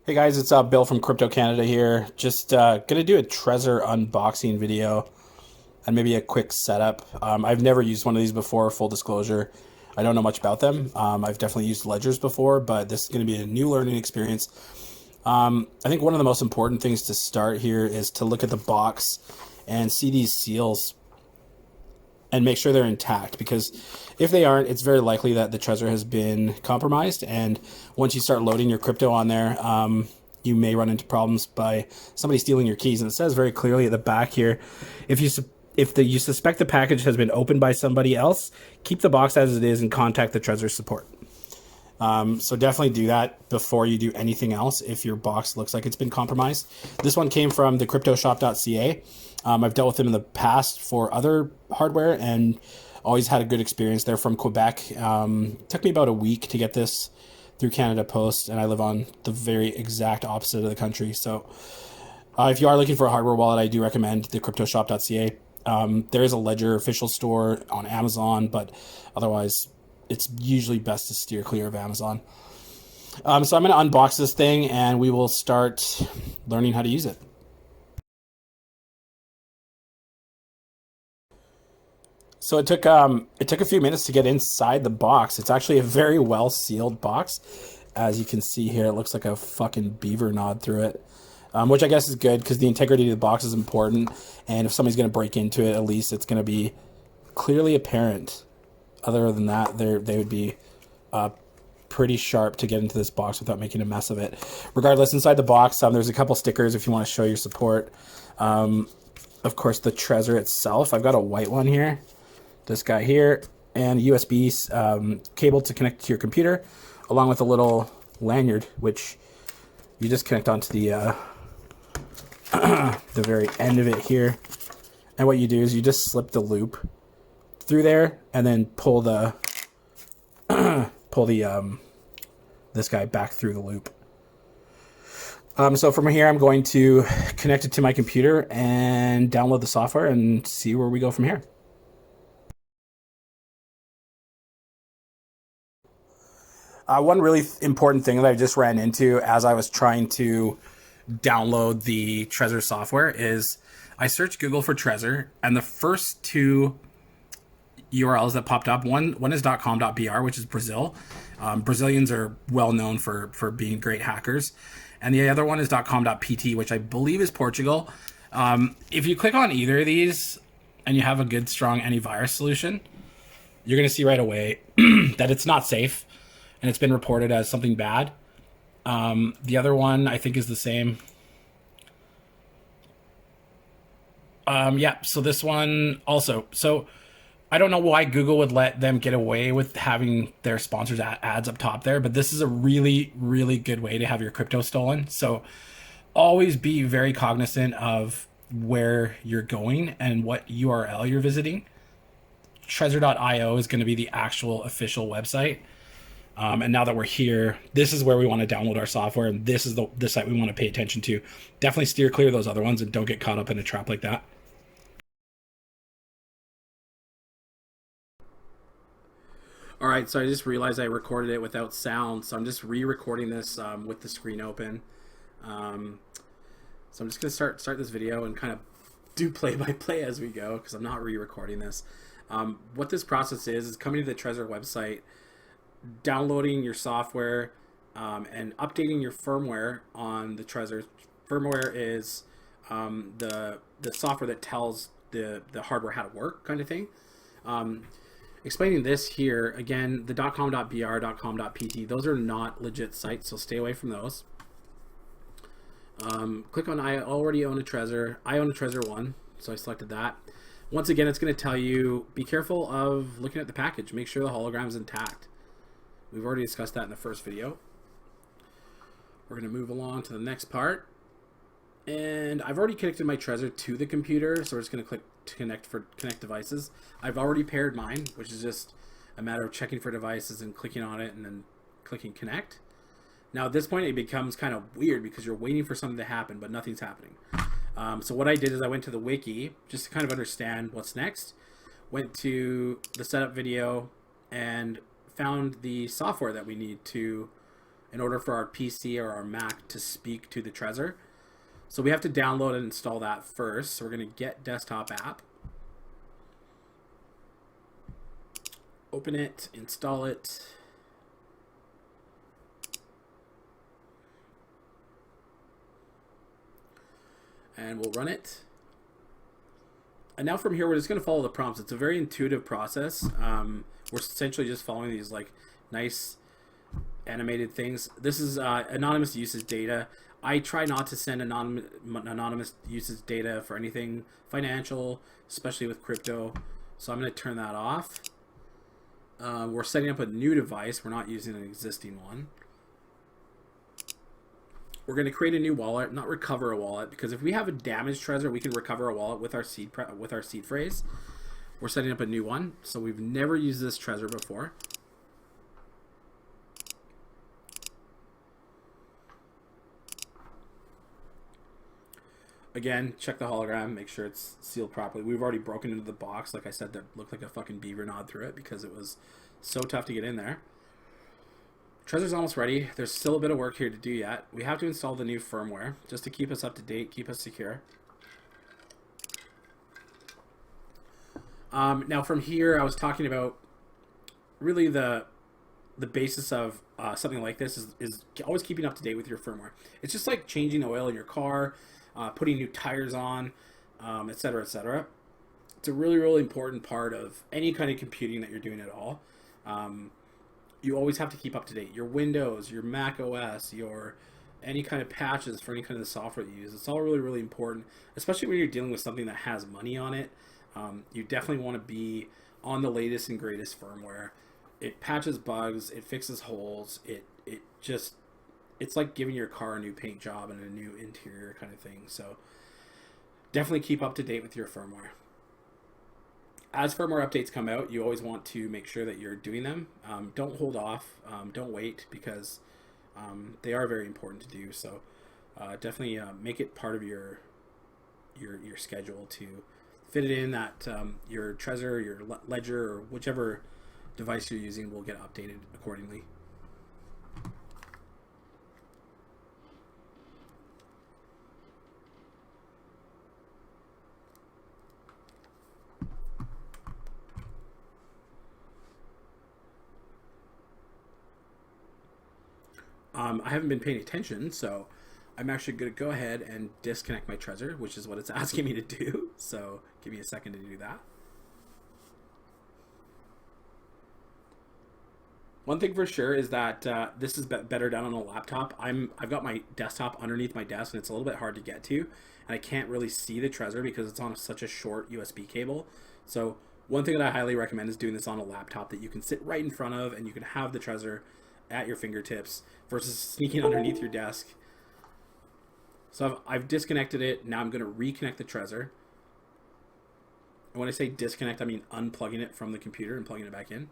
Hey guys, it's Bill from CryptoCanada here. Just gonna do a Trezor unboxing video and maybe a quick setup. I've never used one of these before, full disclosure. I don't know much about them. I've definitely used ledgers before, but this is gonna be a new learning experience. I think one of the most important things to start here is to look at the box and see these seals and make sure they're intact, because if they aren't, it's very likely that the Trezor has been compromised, and once you start loading your crypto on there, you may run into problems by somebody stealing your keys. And it says very clearly at the back here, if you suspect the package has been opened by somebody else, keep the box as it is and contact the Trezor support. So definitely do that before you do anything else if your box looks like it's been compromised. This one came from the cryptoshop.ca. I've dealt with them in the past for other hardware and always had a good experience. They're from Quebec. Took me about a week to get this through Canada Post, and I live on the very exact opposite of the country. So if you are looking for a hardware wallet, I do recommend the cryptoshop.ca. There is a Ledger official store on Amazon, but otherwise it's usually best to steer clear of Amazon. So I'm going to unbox this thing and we will start learning how to use it. So it took a few minutes to get inside the box. It's actually a very well sealed box. As you can see here, it looks like a fucking beaver gnawed through it, which I guess is good because the integrity of the box is important. And if somebody's going to break into it, at least it's going to be clearly apparent. Other than that, they would be pretty sharp to get into this box without making a mess of it. Regardless, inside the box, there's a couple stickers if you want to show your support. Of course, the Trezor itself. I've got a white one here. This guy here, and a USB cable to connect to your computer, along with a little lanyard, which you just connect onto the the very end of it here. And what you do is you just slip the loop through there, and then pull the this guy back through the loop. So from here, I'm going to connect it to my computer and download the software and see where we go from here. One really important thing that I just ran into as I was trying to download the Trezor software is I searched Google for Trezor, and the first two URLs that popped up, one is .com.br, which is Brazil. Brazilians are well known for being great hackers. And the other one is .com.pt, which I believe is Portugal. If you click on either of these and you have a good, strong antivirus solution, you're going to see right away that it's not safe and it's been reported as something bad. The other one I think is the same. Yeah, so this one also. So I don't know why Google would let them get away with having their sponsors ads up top there, but this is a really, really good way to have your crypto stolen. So always be very cognizant of where you're going and what URL you're visiting. Trezor.io is going to be the actual official website. And now that we're here, this is where we want to download our software, and this is the site we want to pay attention to. Definitely steer clear of those other ones and don't get caught up in a trap like that. All right, so I just realized I recorded it without sound, so I'm just re-recording this with the screen open. So I'm just gonna start this video and kind of do play-by-play as we go because I'm not re-recording this. What this process is coming to the Trezor website, downloading your software, and updating your firmware on the Trezor. Firmware is the software that tells the hardware how to work, kind of thing. Explaining this here again, the .com.br, .com.pt, those are not legit sites, so stay away from those. Click on I already own a Trezor. I own a Trezor One, so I selected that. Once again, it's going to tell you be careful of looking at the package. Make sure the hologram is intact. We've already discussed that in the first video. We're going to move along to the next part. And I've already connected my Trezor to the computer, so we're just going to click to connect devices. I've already paired mine, which is just a matter of checking for devices and clicking on it and then clicking connect. Now at this point it becomes kind of weird because you're waiting for something to happen, but nothing's happening. So what I did is I went to the wiki just to kind of understand what's next. Went to the setup video and found the software that we need to in order for our PC or our Mac to speak to the Trezor. So we have to download and install that first. So we're going to get desktop app. Open it, install it. And we'll run it. And now from here, we're just going to follow the prompts. It's a very intuitive process. We're essentially just following these like nice animated things. This is anonymous usage data. I try not to send anonymous usage data for anything financial, especially with crypto. So I'm going to turn that off. We're setting up a new device. We're not using an existing one. We're going to create a new wallet, not recover a wallet, because if we have a damaged Trezor, we can recover a wallet with our seed phrase. We're setting up a new one, so we've never used this Trezor before. Again, check the hologram, make sure it's sealed properly. We've already broken into the box, like I said, that looked like a fucking beaver gnawed through it because it was so tough to get in there. Trezor's almost ready. There's still a bit of work here to do yet. We have to install the new firmware just to keep us up to date, keep us secure. Now from here, I was talking about really the basis of something like this is always keeping up to date with your firmware. It's just like changing oil in your car, putting new tires on, etc., etc. It's a really, really important part of any kind of computing that you're doing at all. You always have to keep up to date. Your Windows, your Mac OS, your any kind of patches for any kind of software that you use. It's all really, really important, especially when you're dealing with something that has money on it. You definitely want to be on the latest and greatest firmware. It patches bugs, it fixes holes, it's like giving your car a new paint job and a new interior kind of thing. So definitely keep up to date with your firmware. As firmware updates come out, you always want to make sure that you're doing them. Don't hold off. Don't wait, because they are very important to do. So definitely make it part of your schedule to fit it in that your Trezor, your Ledger, or whichever device you're using will get updated accordingly. I haven't been paying attention, so I'm actually going to go ahead and disconnect my Trezor, which is what it's asking me to do. So give me a second to do that. One thing for sure is that this is better done on a laptop. I've got my desktop underneath my desk, and it's a little bit hard to get to, and I can't really see the Trezor because it's on such a short USB cable. So one thing that I highly recommend is doing this on a laptop that you can sit right in front of, and you can have the Trezor at your fingertips versus sneaking underneath your desk. So I've disconnected it. Now I'm going to reconnect the Trezor. And when I say disconnect, I mean unplugging it from the computer and plugging it back in.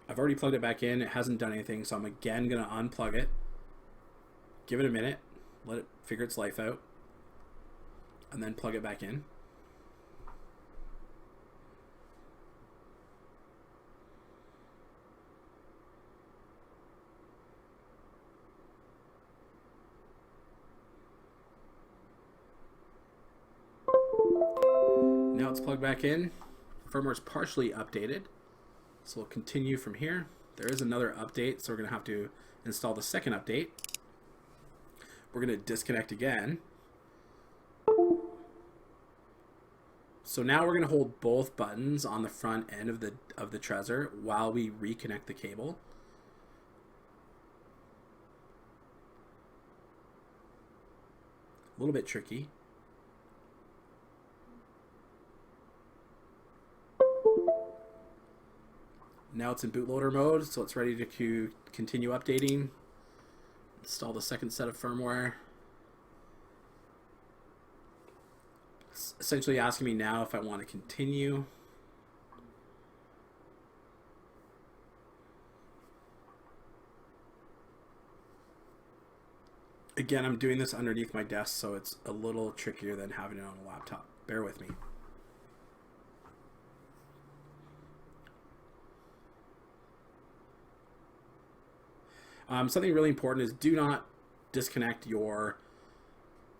I've already plugged it back in. It hasn't done anything, so I'm again going to unplug it. Give it a minute. Let it figure its life out. And then plug it back in. Now it's plugged back in. Firmware is partially updated. So we'll continue from here. There is another update, so we're going to have to install the second update. We're going to disconnect again. So now we're going to hold both buttons on the front end of the Trezor while we reconnect the cable. A little bit tricky. Now it's in bootloader mode, so it's ready to continue updating. Install the second set of firmware. It's essentially asking me now if I want to continue. Again, I'm doing this underneath my desk, so it's a little trickier than having it on a laptop. Bear with me. Something really important is do not disconnect your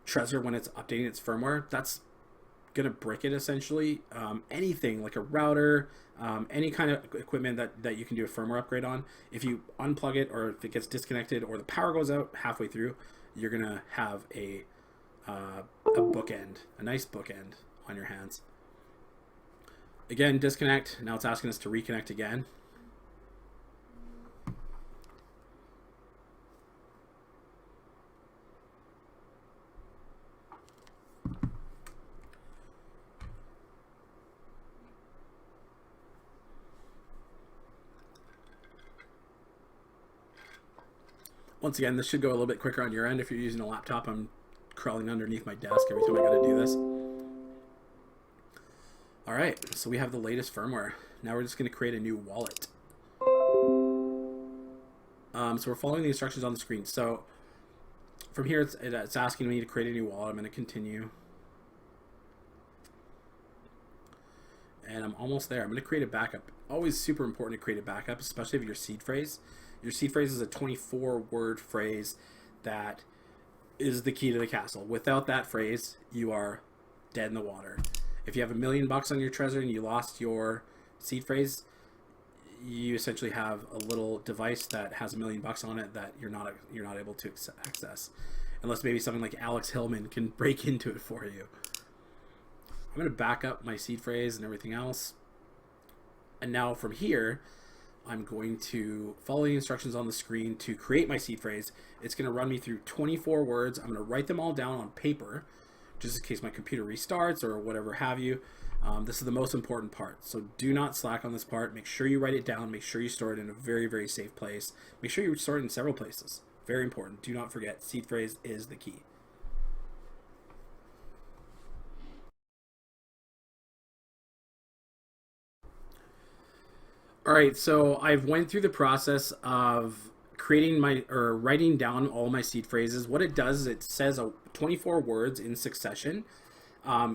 Trezor when it's updating its firmware. That's gonna brick it essentially. Anything like a router, any kind of equipment that you can do a firmware upgrade on, if you unplug it or if it gets disconnected or the power goes out halfway through, you're gonna have a bookend, a nice bookend on your hands. Again, disconnect. Now it's asking us to reconnect again. Once again, this should go a little bit quicker on your end. If you're using a laptop, I'm crawling underneath my desk every time I gotta do this. All right, so we have the latest firmware. Now we're just gonna create a new wallet. So we're following the instructions on the screen. So from here, it's asking me to create a new wallet. I'm gonna continue. And I'm almost there. I'm gonna create a backup. Always super important to create a backup, especially if your seed phrase. Your seed phrase is a 24-word phrase that is the key to the castle. Without that phrase, you are dead in the water. If you have $1 million on your Trezor and you lost your seed phrase, you essentially have a little device that has $1 million on it that you're not able to access, unless maybe something like Alex Hillman can break into it for you. I'm going to back up my seed phrase and everything else, and now from here, I'm going to follow the instructions on the screen to create my seed phrase. It's going to run me through 24 words. I'm going to write them all down on paper, just in case my computer restarts or whatever have you. This is the most important part. So do not slack on this part. Make sure you write it down. Make sure you store it in a very, very safe place. Make sure you store it in several places. Very important. Do not forget, seed phrase is the key. All right, so I've went through the process of creating writing down all my seed phrases. What it does is it says 24 words in succession.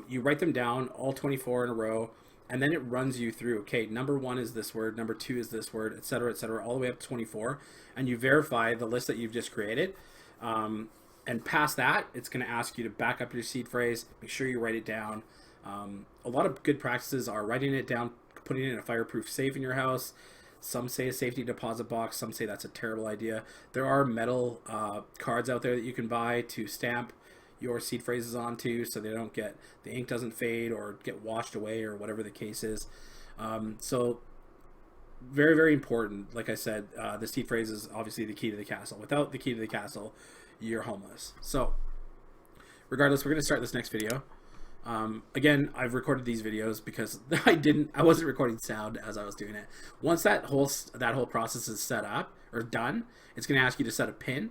You write them down, all 24 in a row, and then it runs you through. Okay, number 1 is this word, number 2 is this word, etc., all the way up to 24, and you verify the list that you've just created. And past that, it's going to ask you to back up your seed phrase. Make sure you write it down. A lot of good practices are writing it down, putting it in a fireproof safe in your house. Some say a safety deposit box. Some say that's a terrible idea. There are metal cards out there that you can buy to stamp your seed phrases onto, so they don't get, the ink doesn't fade or get washed away or whatever the case is. So very, very important. Like I said, the seed phrase is obviously the key to the castle. Without the key to the castle, you're homeless. So regardless, we're going to start this next video. Again, I've recorded these videos because I wasn't recording sound as I was doing it. Once that whole process is set up or done, it's going to ask you to set a pin.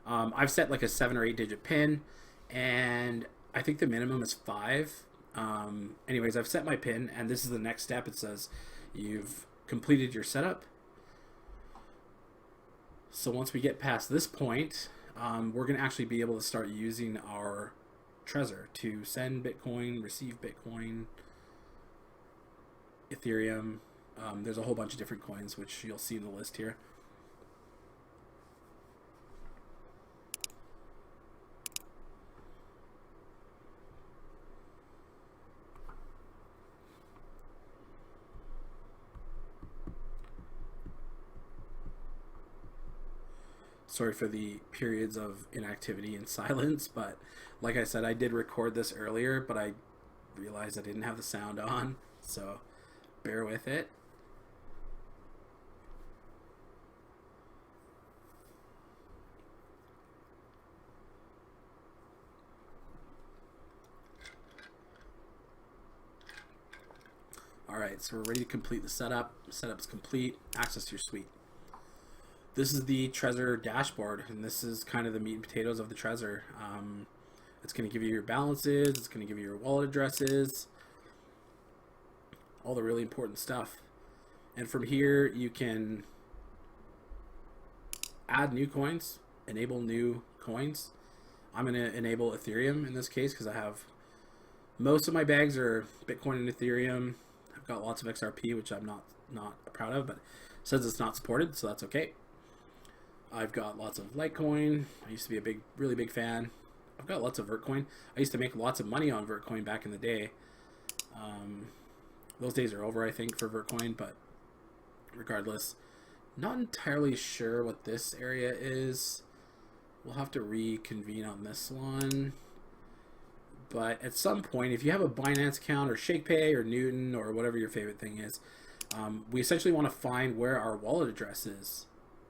I've set like a 7 or 8 digit pin, and I think the minimum is 5. Anyways, I've set my pin, and this is the next step. It says you've completed your setup. So once we get past this point, we're going to actually be able to start using our Trezor to send Bitcoin, receive Bitcoin, Ethereum. There's a whole bunch of different coins, which you'll see in the list here. Sorry for the periods of inactivity and silence, but like I said, I did record this earlier, but I realized I didn't have the sound on, so bear with it. All right, so we're ready to complete the setup. Setup's complete. Access to your suite. This is the Trezor dashboard, and this is kind of the meat and potatoes of the Trezor. It's going to give you your balances, it's going to give you your wallet addresses, all the really important stuff. And from here, you can add new coins, enable new coins. I'm going to enable Ethereum in this case because I have most of my bags are Bitcoin and Ethereum. I've got lots of XRP, which I'm not proud of, but it says it's not supported, so that's okay. I've got lots of Litecoin. I used to be a really big fan. I've got lots of Vertcoin. I used to make lots of money on Vertcoin back in the day. Those days are over, I think, for Vertcoin, but regardless, not entirely sure what this area is. We'll have to reconvene on this one. But at some point, if you have a Binance account or ShakePay or Newton or whatever your favorite thing is, we essentially want to find where our wallet address is.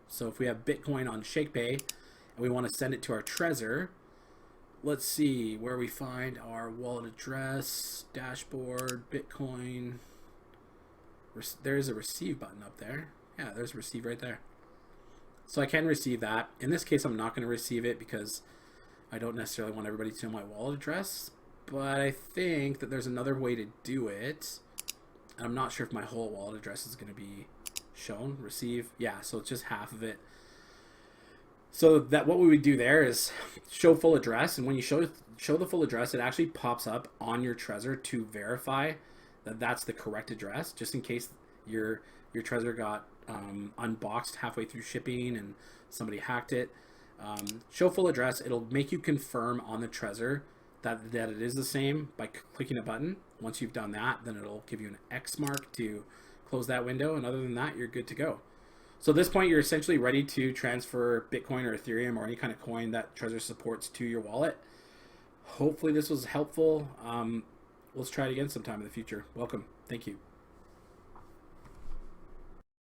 So if we have Bitcoin on ShakePay and we want to send it to our Trezor, let's see where we find our wallet address, dashboard, Bitcoin. There's a receive button up there. Yeah, there's receive right there. So I can receive that. In this case, I'm not going to receive it because I don't necessarily want everybody to know my wallet address. But I think that there's another way to do it. And I'm not sure if my whole wallet address is going to be shown. Receive. Yeah, so it's just half of it. So that what we would do there is show full address. And when you show the full address, it actually pops up on your Trezor to verify that that's the correct address, just in case your Trezor got unboxed halfway through shipping and somebody hacked it. Show full address. It'll make you confirm on the Trezor that it is the same by clicking a button. Once you've done that, then it'll give you an X mark to close that window. And other than that, you're good to go. So at this point, you're essentially ready to transfer Bitcoin or Ethereum or any kind of coin that Trezor supports to your wallet. Hopefully this was helpful. Let's try it again sometime in the future. Welcome. Thank you.